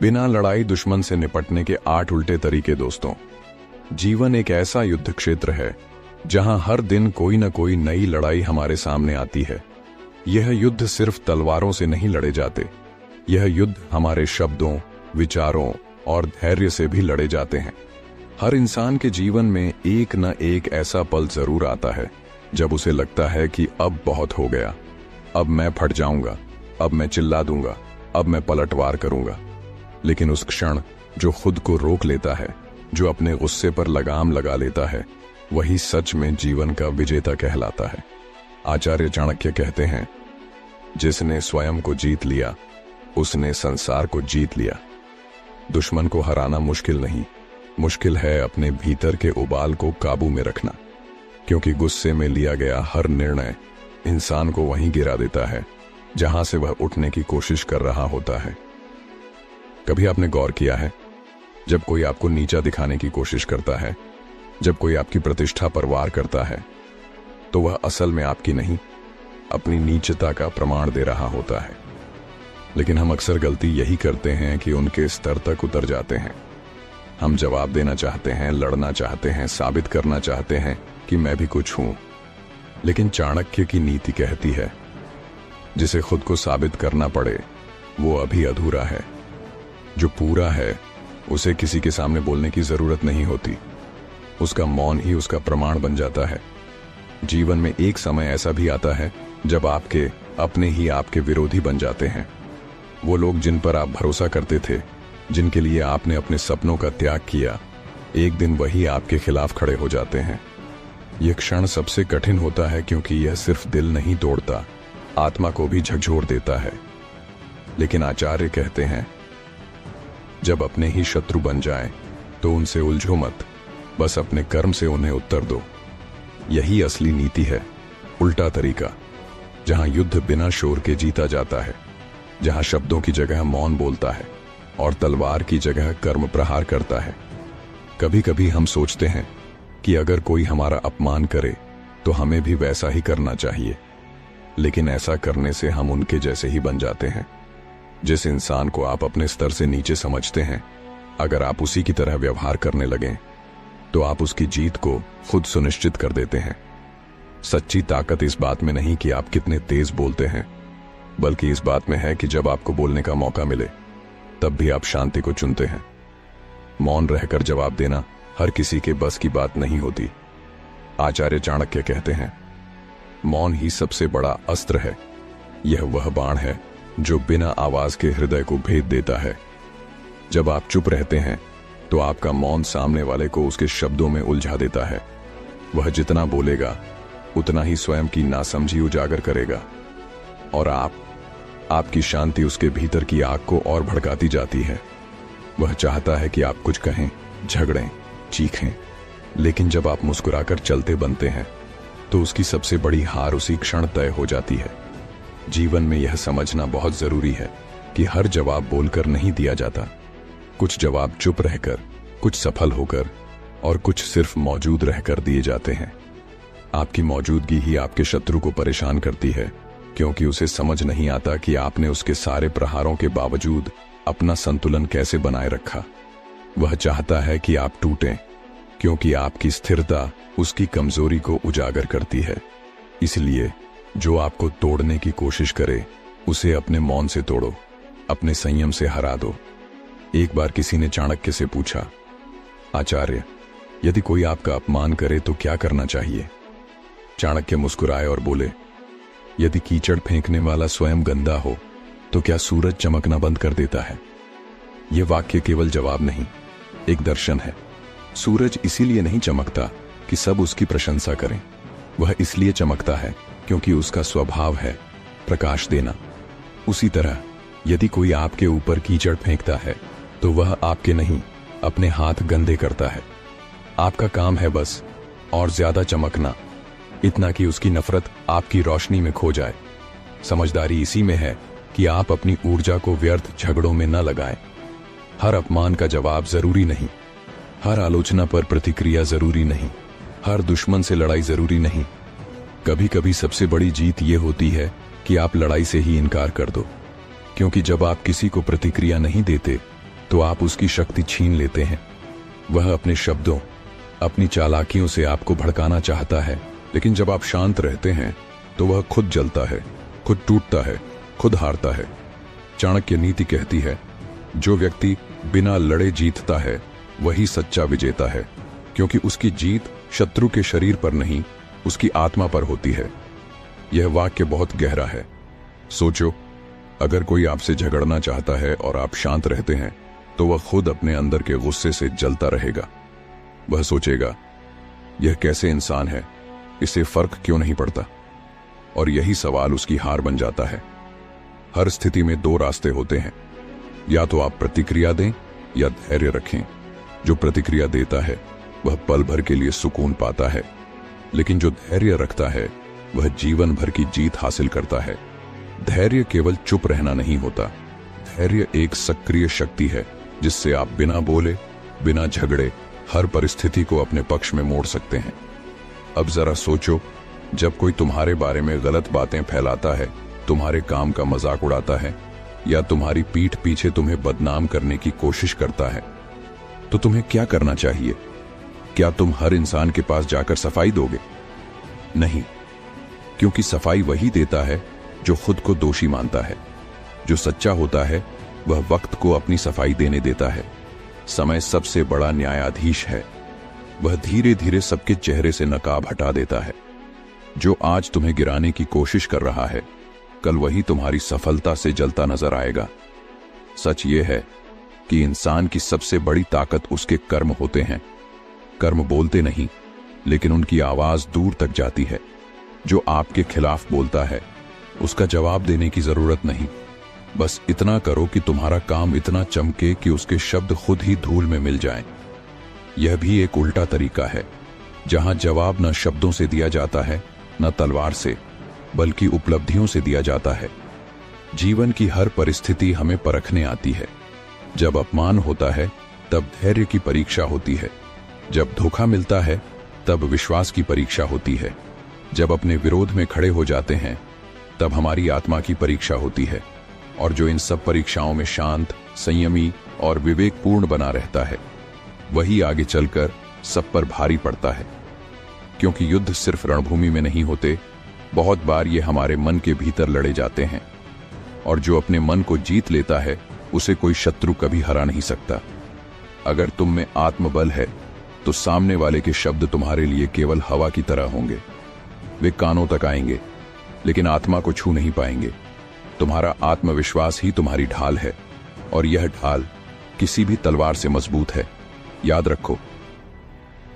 बिना लड़ाई दुश्मन से निपटने के 8 उल्टे तरीके। दोस्तों, जीवन एक ऐसा युद्ध क्षेत्र है जहां हर दिन कोई न कोई नई लड़ाई हमारे सामने आती है। यह युद्ध सिर्फ तलवारों से नहीं लड़े जाते, यह युद्ध हमारे शब्दों, विचारों और धैर्य से भी लड़े जाते हैं। हर इंसान के जीवन में एक न एक ऐसा पल जरूर आता है जब उसे लगता है कि अब बहुत हो गया, अब मैं फट जाऊंगा, अब मैं चिल्ला दूंगा, अब मैं पलटवार करूंगा। लेकिन उस क्षण जो खुद को रोक लेता है, जो अपने गुस्से पर लगाम लगा लेता है, वही सच में जीवन का विजेता कहलाता है। आचार्य चाणक्य कहते हैं, जिसने स्वयं को जीत लिया उसने संसार को जीत लिया। दुश्मन को हराना मुश्किल नहीं, मुश्किल है अपने भीतर के उबाल को काबू में रखना, क्योंकि गुस्से में लिया गया हर निर्णय इंसान को वहीं गिरा देता है जहां से वह उठने की कोशिश कर रहा होता है। कभी आपने गौर किया है, जब कोई आपको नीचा दिखाने की कोशिश करता है, जब कोई आपकी प्रतिष्ठा पर वार करता है, तो वह असल में आपकी नहीं, अपनी नीचता का प्रमाण दे रहा होता है। लेकिन हम अक्सर गलती यही करते हैं कि उनके स्तर तक उतर जाते हैं। हम जवाब देना चाहते हैं, लड़ना चाहते हैं, साबित करना चाहते हैं कि मैं भी कुछ हूं। लेकिन चाणक्य की नीति कहती है, जिसे खुद को साबित करना पड़े वो अभी अधूरा है। जो पूरा है उसे किसी के सामने बोलने की जरूरत नहीं होती, उसका मौन ही उसका प्रमाण बन जाता है। जीवन में एक समय ऐसा भी आता है जब आपके अपने ही आपके विरोधी बन जाते हैं। वो लोग जिन पर आप भरोसा करते थे, जिनके लिए आपने अपने सपनों का त्याग किया, एक दिन वही आपके खिलाफ खड़े हो जाते हैं। यह क्षण सबसे कठिन होता है, क्योंकि यह सिर्फ दिल नहीं तोड़ता, आत्मा को भी झकझोर देता है। लेकिन आचार्य कहते हैं, जब अपने ही शत्रु बन जाएं, तो उनसे उलझो मत, बस अपने कर्म से उन्हें उत्तर दो। यही असली नीति है, उल्टा तरीका, जहां युद्ध बिना शोर के जीता जाता है, जहां शब्दों की जगह मौन बोलता है और तलवार की जगह कर्म प्रहार करता है। कभी कभी हम सोचते हैं कि अगर कोई हमारा अपमान करे तो हमें भी वैसा ही करना चाहिए, लेकिन ऐसा करने से हम उनके जैसे ही बन जाते हैं। जिस इंसान को आप अपने स्तर से नीचे समझते हैं, अगर आप उसी की तरह व्यवहार करने लगें तो आप उसकी जीत को खुद सुनिश्चित कर देते हैं। सच्ची ताकत इस बात में नहीं कि आप कितने तेज बोलते हैं, बल्कि इस बात में है कि जब आपको बोलने का मौका मिले तब भी आप शांति को चुनते हैं। मौन रहकर जवाब देना हर किसी के बस की बात नहीं होती। आचार्य चाणक्य कहते हैं, मौन ही सबसे बड़ा अस्त्र है। यह वह बाण है जो बिना आवाज के हृदय को भेद देता है। जब आप चुप रहते हैं तो आपका मौन सामने वाले को उसके शब्दों में उलझा देता है। वह जितना बोलेगा उतना ही स्वयं की नासमझी उजागर करेगा, और आपकी शांति उसके भीतर की आग को और भड़काती जाती है। वह चाहता है कि आप कुछ कहें, झगड़ें, चीखें, लेकिन जब आप मुस्कुराकर चलते बनते हैं तो उसकी सबसे बड़ी हार उसी क्षण तय हो जाती है। जीवन में यह समझना बहुत जरूरी है कि हर जवाब बोलकर नहीं दिया जाता। कुछ जवाब चुप रहकर, कुछ सफल होकर और कुछ सिर्फ मौजूद रहकर दिए जाते हैं। आपकी मौजूदगी ही आपके शत्रु को परेशान करती है, क्योंकि उसे समझ नहीं आता कि आपने उसके सारे प्रहारों के बावजूद अपना संतुलन कैसे बनाए रखा। वह चाहता है कि आप टूटें, क्योंकि आपकी स्थिरता उसकी कमजोरी को उजागर करती है। इसलिए जो आपको तोड़ने की कोशिश करे उसे अपने मौन से तोड़ो, अपने संयम से हरा दो। एक बार किसी ने चाणक्य से पूछा, आचार्य, यदि कोई आपका अपमान करे तो क्या करना चाहिए? चाणक्य मुस्कुराए और बोले, यदि कीचड़ फेंकने वाला स्वयं गंदा हो तो क्या सूरज चमकना बंद कर देता है? यह वाक्य केवल जवाब नहीं, एक दर्शन है। सूरज इसीलिए नहीं चमकता कि सब उसकी प्रशंसा करें, वह इसलिए चमकता है क्योंकि उसका स्वभाव है प्रकाश देना। उसी तरह यदि कोई आपके ऊपर कीचड़ फेंकता है तो वह आपके नहीं, अपने हाथ गंदे करता है। आपका काम है बस और ज्यादा चमकना, इतना कि उसकी नफरत आपकी रोशनी में खो जाए। समझदारी इसी में है कि आप अपनी ऊर्जा को व्यर्थ झगड़ों में न लगाएं। हर अपमान का जवाब जरूरी नहीं, हर आलोचना पर प्रतिक्रिया जरूरी नहीं, हर दुश्मन से लड़ाई जरूरी नहीं। कभी कभी सबसे बड़ी जीत ये होती है कि आप लड़ाई से ही इनकार कर दो, क्योंकि जब आप किसी को प्रतिक्रिया नहीं देते तो आप उसकी शक्ति छीन लेते हैं। वह अपने शब्दों, अपनी चालाकियों से आपको भड़काना चाहता है, लेकिन जब आप शांत रहते हैं तो वह खुद जलता है, खुद टूटता है, खुद हारता है। चाणक्य नीति कहती है, जो व्यक्ति बिना लड़े जीतता है वही सच्चा विजेता है, क्योंकि उसकी जीत शत्रु के शरीर पर नहीं, उसकी आत्मा पर होती है। यह वाक्य बहुत गहरा है। सोचो, अगर कोई आपसे झगड़ना चाहता है और आप शांत रहते हैं तो वह खुद अपने अंदर के गुस्से से जलता रहेगा। वह सोचेगा, यह कैसे इंसान है, इसे फर्क क्यों नहीं पड़ता? और यही सवाल उसकी हार बन जाता है। हर स्थिति में दो रास्ते होते हैं, या तो आप प्रतिक्रिया दें या धैर्य रखें। जो प्रतिक्रिया देता है वह पल भर के लिए सुकून पाता है, लेकिन जो धैर्य रखता है वह जीवन भर की जीत हासिल करता है। धैर्य केवल चुप रहना नहीं होता, धैर्य एक सक्रिय शक्ति है जिससे आप बिना बोले, बिना झगड़े हर परिस्थिति को अपने पक्ष में मोड़ सकते हैं। अब जरा सोचो, जब कोई तुम्हारे बारे में गलत बातें फैलाता है, तुम्हारे काम का मजाक उड़ाता है या तुम्हारी पीठ पीछे तुम्हें बदनाम करने की कोशिश करता है, तो तुम्हें क्या करना चाहिए? क्या तुम हर इंसान के पास जाकर सफाई दोगे? नहीं, क्योंकि सफाई वही देता है जो खुद को दोषी मानता है। जो सच्चा होता है वह वक्त को अपनी सफाई देने देता है। समय सबसे बड़ा न्यायाधीश है, वह धीरे धीरे सबके चेहरे से नकाब हटा देता है। जो आज तुम्हें गिराने की कोशिश कर रहा है, कल वही तुम्हारी सफलता से जलता नजर आएगा। सच यह है कि इंसान की सबसे बड़ी ताकत उसके कर्म होते हैं। कर्म बोलते नहीं, लेकिन उनकी आवाज दूर तक जाती है। जो आपके खिलाफ बोलता है उसका जवाब देने की जरूरत नहीं, बस इतना करो कि तुम्हारा काम इतना चमके कि उसके शब्द खुद ही धूल में मिल जाएं। यह भी एक उल्टा तरीका है, जहां जवाब न शब्दों से दिया जाता है न तलवार से, बल्कि उपलब्धियों से दिया जाता है। जीवन की हर परिस्थिति हमें परखने आती है। जब अपमान होता है तब धैर्य की परीक्षा होती है, जब धोखा मिलता है तब विश्वास की परीक्षा होती है, जब अपने विरोध में खड़े हो जाते हैं तब हमारी आत्मा की परीक्षा होती है। और जो इन सब परीक्षाओं में शांत, संयमी और विवेकपूर्ण बना रहता है, वही आगे चलकर सब पर भारी पड़ता है। क्योंकि युद्ध सिर्फ रणभूमि में नहीं होते, बहुत बार ये हमारे मन के भीतर लड़े जाते हैं। और जो अपने मन को जीत लेता है उसे कोई शत्रु कभी हरा नहीं सकता। अगर तुम में आत्मबल है तो सामने वाले के शब्द तुम्हारे लिए केवल हवा की तरह होंगे। वे कानों तक आएंगे लेकिन आत्मा को छू नहीं पाएंगे। तुम्हारा आत्मविश्वास ही तुम्हारी ढाल है, और यह ढाल किसी भी तलवार से मजबूत है। याद रखो,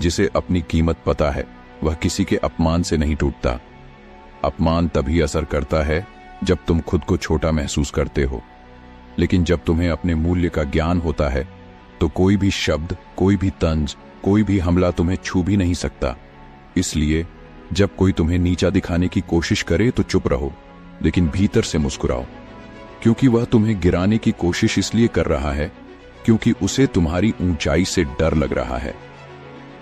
जिसे अपनी कीमत पता है वह किसी के अपमान से नहीं टूटता। अपमान तभी असर करता है जब तुम खुद को छोटा महसूस करते हो, लेकिन जब तुम्हें अपने मूल्य का ज्ञान होता है तो कोई भी शब्द, कोई भी तंज, कोई भी हमला तुम्हें छू भी नहीं सकता। इसलिए जब कोई तुम्हें नीचा दिखाने की कोशिश करे तो चुप रहो, लेकिन भीतर से मुस्कुराओ, क्योंकि वह तुम्हें गिराने की कोशिश इसलिए कर रहा है क्योंकि उसे तुम्हारी ऊंचाई से डर लग रहा है।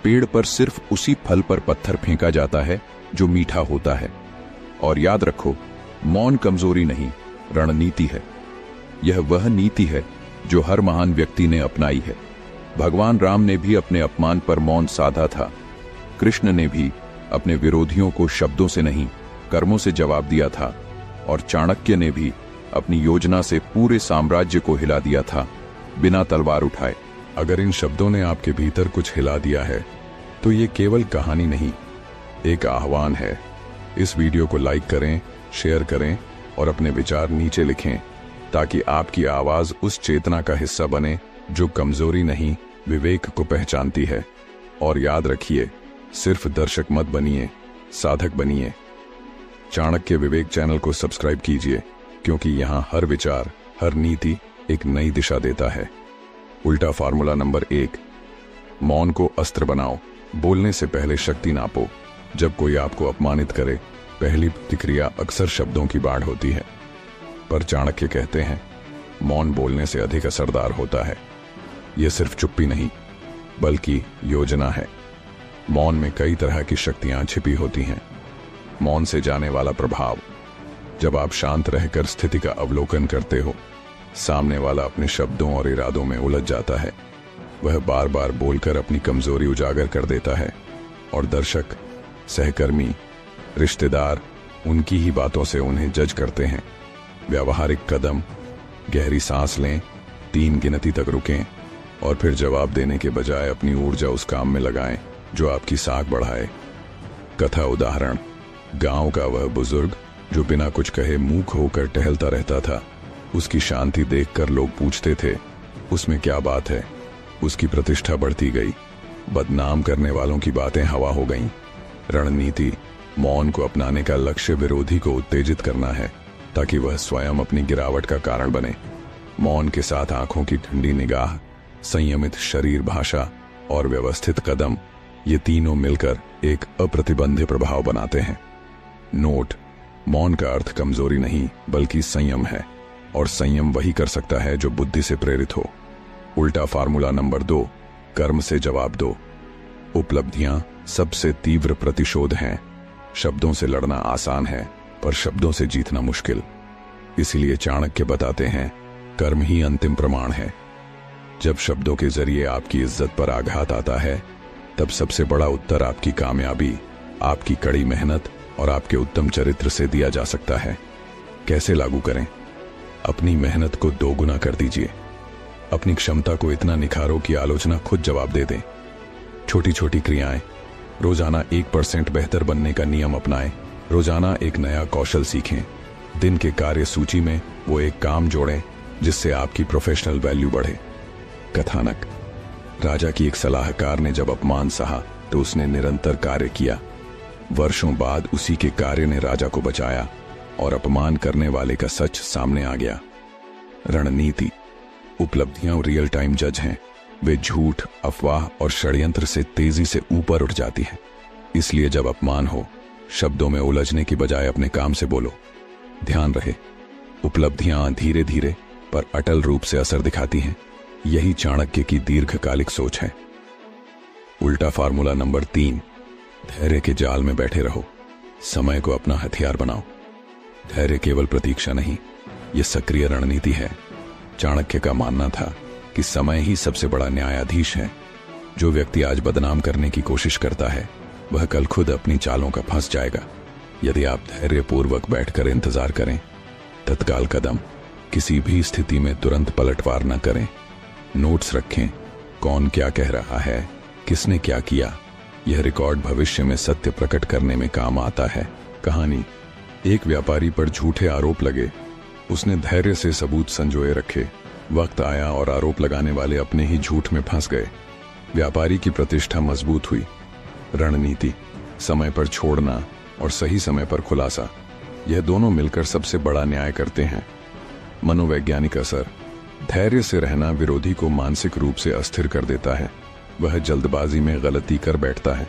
पेड़ पर सिर्फ उसी फल पर पत्थर फेंका जाता है जो मीठा होता है। और याद रखो, मौन कमजोरी नहीं, रणनीति है। यह वह नीति है जो हर महान व्यक्ति ने अपनाई है। भगवान राम ने भी अपने अपमान पर मौन साधा था। कृष्ण ने भी अपने विरोधियों को शब्दों से नहीं, कर्मों से जवाब दिया था। और चाणक्य ने भी अपनी योजना से पूरे साम्राज्य को हिला दिया था, बिना तलवार उठाए। अगर इन शब्दों ने आपके भीतर कुछ हिला दिया है तो ये केवल कहानी नहीं, एक आह्वान है। इस वीडियो को लाइक करें, शेयर करें और अपने विचार नीचे लिखें, ताकि आपकी आवाज उस चेतना का हिस्सा बने जो कमजोरी नहीं, विवेक को पहचानती है। और याद रखिए, सिर्फ दर्शक मत बनिए, साधक बनिए। चाणक्य विवेक चैनल को सब्सक्राइब कीजिए, क्योंकि यहाँ हर विचार, हर नीति एक नई दिशा देता है। उल्टा फार्मूला नंबर 1, मौन को अस्त्र बनाओ। बोलने से पहले शक्ति नापो। जब कोई आपको अपमानित करे, पहली प्रतिक्रिया अक्सर शब्दों की बाढ़ होती है, पर चाणक्य कहते हैं मौन बोलने से अधिक असरदार होता है। यह सिर्फ चुप्पी नहीं, बल्कि योजना है। मौन में कई तरह की शक्तियां छिपी होती हैं। मौन से जाने वाला प्रभाव। जब आप शांत रहकर स्थिति का अवलोकन करते हो सामने वाला अपने शब्दों और इरादों में उलझ जाता है। वह बार बार बोलकर अपनी कमजोरी उजागर कर देता है और दर्शक, सहकर्मी, रिश्तेदार उनकी ही बातों से उन्हें जज करते हैं। व्यावहारिक कदम, गहरी सांस लें, 3 गिनती तक रुकें और फिर जवाब देने के बजाय अपनी ऊर्जा उस काम में लगाएं जो आपकी साख बढ़ाए। कथा उदाहरण, गांव का वह बुजुर्ग जो बिना कुछ कहे मूक होकर टहलता रहता था। उसकी शांति देखकर लोग पूछते थे, उसमें क्या बात है? उसकी प्रतिष्ठा बढ़ती गई। बदनाम करने वालों की बातें हवा हो गईं। रणनीति, मौन को अपनाने का लक्ष्य विरोधी को उत्तेजित करना है ताकि वह स्वयं अपनी गिरावट का कारण बने। मौन के साथ आंखों की ठंडी निगाह, संयमित शरीर भाषा और व्यवस्थित कदम, ये तीनों मिलकर एक अप्रतिबंधित प्रभाव बनाते हैं। नोट, मौन का अर्थ कमजोरी नहीं बल्कि संयम है, और संयम वही कर सकता है जो बुद्धि से प्रेरित हो। उल्टा फार्मूला नंबर 2, कर्म से जवाब दो। उपलब्धियां सबसे तीव्र प्रतिशोध हैं। शब्दों से लड़ना आसान है पर शब्दों से जीतना मुश्किल। इसलिए चाणक्य बताते हैं, कर्म ही अंतिम प्रमाण है। जब शब्दों के जरिए आपकी इज्जत पर आघात आता है, तब सबसे बड़ा उत्तर आपकी कामयाबी, आपकी कड़ी मेहनत और आपके उत्तम चरित्र से दिया जा सकता है। कैसे लागू करें? अपनी मेहनत को 2 गुना कर दीजिए। अपनी क्षमता को इतना निखारो कि आलोचना खुद जवाब दे दें। छोटी छोटी क्रियाएं, रोजाना 1% बेहतर बनने का नियम अपनाएं। रोजाना एक नया कौशल सीखें। दिन के कार्य सूची में वो एक काम जोड़ें जिससे आपकी प्रोफेशनल वैल्यू बढ़े। कथानक, राजा की एक सलाहकार ने जब अपमान सहा तो उसने निरंतर कार्य किया। वर्षों बाद उसी के कार्य ने राजा को बचाया और अपमान करने वाले का सच सामने आ गया। रणनीति, उपलब्धियां रियल टाइम जज हैं। वे झूठ, अफवाह और षड्यंत्र से तेजी से ऊपर उठ जाती हैं। इसलिए जब अपमान हो, शब्दों में उलझने की बजाय अपने काम से बोलो। ध्यान रहे, उपलब्धियां धीरे धीरे पर अटल रूप से असर दिखाती हैं। यही चाणक्य की दीर्घकालिक सोच है। उल्टा फार्मूला नंबर 3, धैर्य के जाल में बैठे रहो। समय को अपना हथियार बनाओ। धैर्य केवल प्रतीक्षा नहीं, यह सक्रिय रणनीति है। चाणक्य का मानना था कि समय ही सबसे बड़ा न्यायाधीश है। जो व्यक्ति आज बदनाम करने की कोशिश करता है, वह कल खुद अपनी चालों का फंस जाएगा। यदि आप धैर्यपूर्वक बैठकर इंतजार करें, तत्काल कदम, किसी भी स्थिति में तुरंत पलटवार न करें। नोट्स रखें, कौन क्या कह रहा है, किसने क्या किया। यह रिकॉर्ड भविष्य में सत्य प्रकट करने में काम आता है। कहानी, एक व्यापारी पर झूठे आरोप लगे। उसने धैर्य से सबूत संजोए रखे। वक्त आया और आरोप लगाने वाले अपने ही झूठ में फंस गए। व्यापारी की प्रतिष्ठा मजबूत हुई। रणनीति, समय पर छोड़ना और सही समय पर खुलासा, यह दोनों मिलकर सबसे बड़ा न्याय करते हैं। मनोवैज्ञानिक असर, धैर्य से रहना विरोधी को मानसिक रूप से अस्थिर कर देता है। वह जल्दबाजी में गलती कर बैठता है।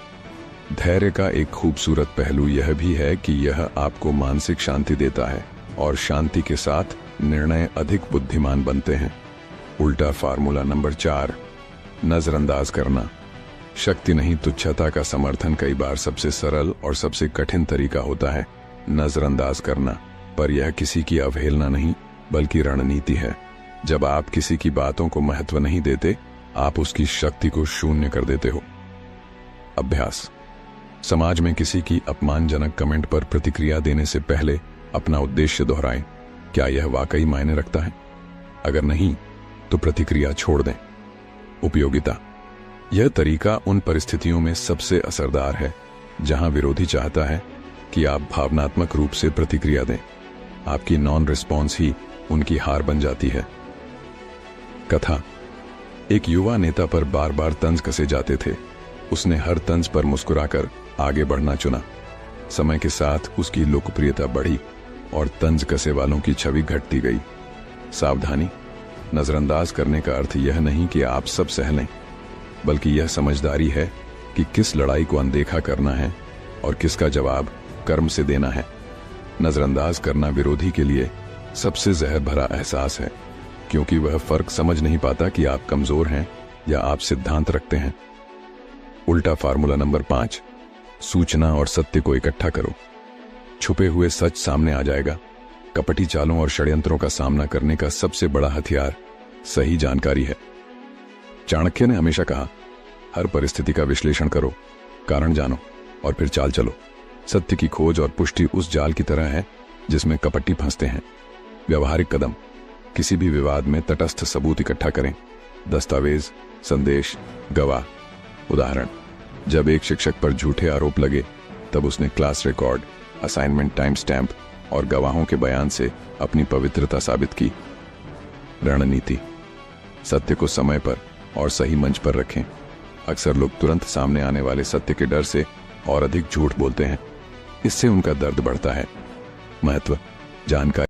धैर्य का एक खूबसूरत पहलू यह भी है कि यह आपको मानसिक शांति देता है और शांति के साथ निर्णय अधिक बुद्धिमान बनते हैं। उल्टा फार्मूला नंबर 4, नजरअंदाज करना। शक्ति नहीं, तुच्छता का समर्थन कई बार सबसे सरल और सबसे कठिन तरीका होता है। नजरअंदाज करना, पर यह किसी की अवहेलना नहीं बल्कि रणनीति है। जब आप किसी की बातों को महत्व नहीं देते, आप उसकी शक्ति को शून्य कर देते हो। अभ्यास, समाज में किसी की अपमानजनक कमेंट पर प्रतिक्रिया देने से पहले अपना उद्देश्य दोहराएं। क्या यह वाकई मायने रखता है? अगर नहीं, तो प्रतिक्रिया छोड़ दें। उपयोगिता, यह तरीका उन परिस्थितियों में सबसे असरदार है जहां विरोधी चाहता है कि आप भावनात्मक रूप से प्रतिक्रिया दें। आपकी नॉन रिस्पॉन्स ही उनकी हार बन जाती है। कथा, एक युवा नेता पर बार बार तंज कसे जाते थे। उसने हर तंज पर मुस्कुराकर आगे बढ़ना चुना। समय के साथ उसकी लोकप्रियता बढ़ी और तंज कसे वालों की छवि घटती गई। सावधानी, नजरअंदाज करने का अर्थ यह नहीं कि आप सब सह लें, बल्कि यह समझदारी है कि किस लड़ाई को अनदेखा करना है और किसका जवाब कर्म से देना है। नजरअंदाज करना विरोधी के लिए सबसे जहर भरा एहसास है, क्योंकि वह फर्क समझ नहीं पाता कि आप कमजोर हैं या आप सिद्धांत रखते हैं। उल्टा फार्मूला नंबर 5, सूचना और सत्य को इकट्ठा करो। छुपे हुए सच सामने आ जाएगा। कपटी चालों और षड्यंत्रों का सामना करने का सबसे बड़ा हथियार सही जानकारी है। चाणक्य ने हमेशा कहा, हर परिस्थिति का विश्लेषण करो, कारण जानो और फिर चाल चलो। सत्य की खोज और पुष्टि उस जाल की तरह है जिसमें कपटी फंसते हैं। व्यवहारिक कदम: किसी भी विवाद में तटस्थ सबूत इकट्ठा करें, दस्तावेज, संदेश, गवाह। उदाहरण: जब एक शिक्षक पर झूठे आरोप लगे तब उसने class record, assignment time stamp और गवाहों के बयान से अपनी पवित्रता साबित की। रणनीति: सत्य को समय पर और सही मंच पर रखें। अक्सर लोग तुरंत सामने आने वाले सत्य के डर से और अधिक झूठ बोलते हैं। इससे उनका दर्द बढ़ता है। महत्व: जानकारी